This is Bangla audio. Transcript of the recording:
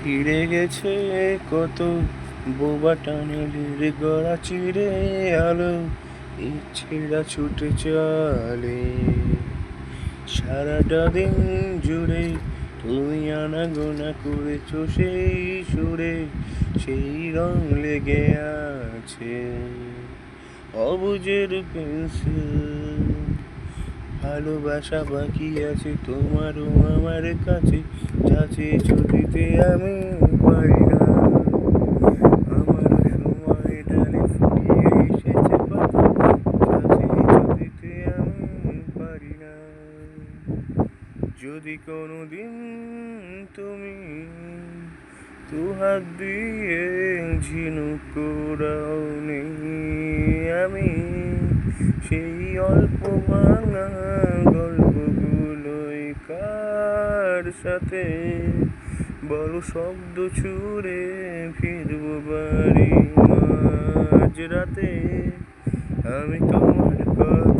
ফিরে গেছে কত বোবা টানেলের গড়া চিরে আলো ইচ্ছেরা ছুটে চলে সারাটা দিন জুড়ে তুমি আনাগোনা করেছো সেই সুরে সেই রং লেগে আছে অবুঝের পেন্সিল ভালোবাসা বাকি আছে তোমারও আমার কাছে যাচ্ছে ছুটিতে আমি পারি না আমারও সময় ডালে ফুরিয়ে এসেছে পাতা যাচ্ছে ছুটিতে আমি পারি না যদি কোনোদিন তুমি দুহাত দিয়ে ঝিনুক কুড়াওনি আমি সেই অল্প ভাঙা গল্পগুলোই কার সাথে বলো শব্দ ছুড়ে ফিরবো বাড়ি মাঝরাতে আমি তোমার কথা